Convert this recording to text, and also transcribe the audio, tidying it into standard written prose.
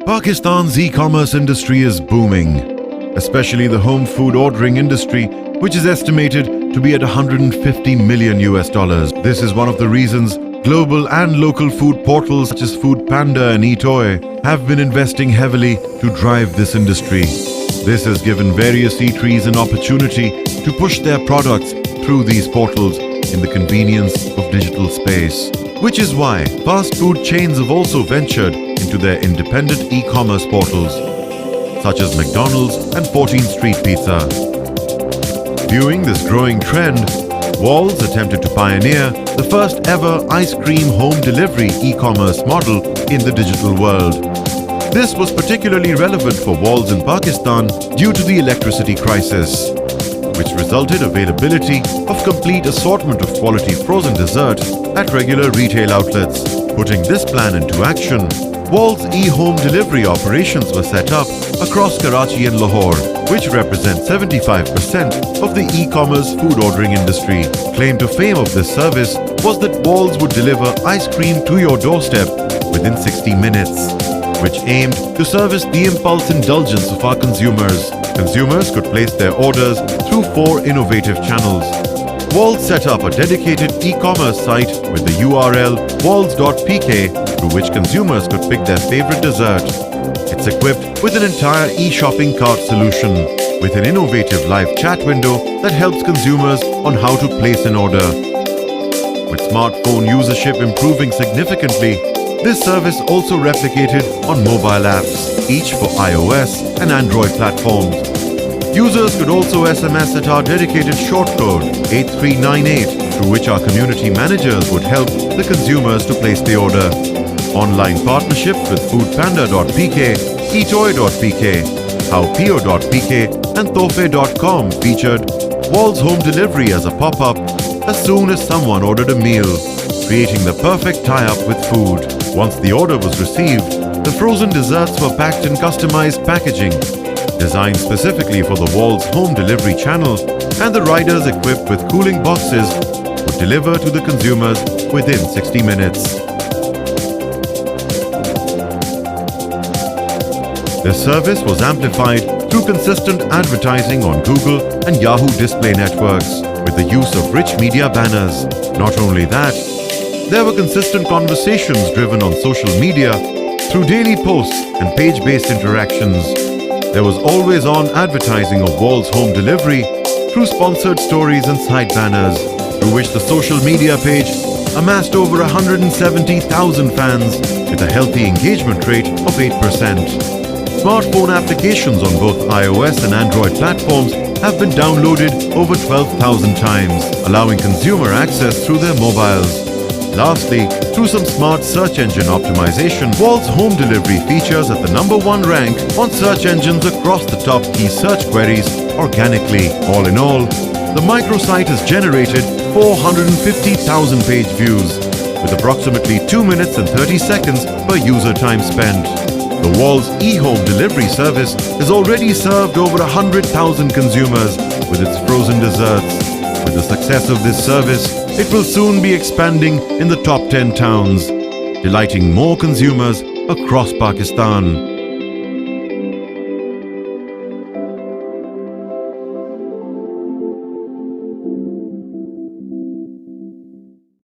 Pakistan's e-commerce industry is booming, especially the home food ordering industry, which is estimated to be at $150 million. This is one of the reasons global and local food portals such as Foodpanda and Eatoy have been investing heavily to drive this industry. This has given various eateries an opportunity to push their products through these portals in the convenience of digital space. Which is why fast food chains have also ventured into their independent e-commerce portals, such as McDonald's and 14th Street Pizza. Viewing this growing trend, Walls attempted to pioneer the first ever ice cream home delivery e-commerce model in the digital world. This was particularly relevant for Walls in Pakistan due to the electricity crisis, which resulted availability of complete assortment of quality frozen dessert at regular retail outlets. Putting this plan into action, Walls e-home delivery operations were set up across Karachi and Lahore, which represent 75% of the e-commerce food ordering industry. Claim to fame of this service was that Walls would deliver ice cream to your doorstep within 60 minutes, which aimed to service the impulse indulgence of our consumers. Consumers could place their orders through 4 innovative channels. Walls set up a dedicated e-commerce site with the URL walls.pk through which consumers could pick their favorite dessert. It's equipped with an entire e-shopping cart solution with an innovative live chat window that helps consumers on how to place an order. With smartphone usership improving significantly, this service also replicated on mobile apps, each for iOS and Android platforms. Users could also SMS at our dedicated short code 8398, through which our community managers would help the consumers to place the order. Online partnerships with Foodpanda.pk, Eatoy.pk, Howpio.pk and Tofe.com featured Walls home delivery as a pop-up as soon as someone ordered a meal, creating the perfect tie-up with food. Once the order was received, the frozen desserts were packed in customized packaging, designed specifically for the Walls home delivery channel, and the riders equipped with cooling boxes would deliver to the consumers within 60 minutes. This service was amplified through consistent advertising on Google and Yahoo display networks with the use of rich media banners. Not only that, there were consistent conversations driven on social media through daily posts and page-based interactions. There was always-on advertising of Walls home delivery through sponsored stories and side banners, through which the social media page amassed over 170,000 fans with a healthy engagement rate of 8%. Smartphone applications on both iOS and Android platforms have been downloaded over 12,000 times, allowing consumer access through their mobiles. Lastly, through some smart search engine optimization, Walls home delivery features at the #1 rank on search engines across the top key search queries organically. All in all, the microsite has generated 450,000 page views, with approximately 2 minutes and 30 seconds per user time spent. The Walls e-home delivery service has already served over 100,000 consumers with its frozen desserts. With the success of this service, it will soon be expanding in the top 10 towns, delighting more consumers across Pakistan.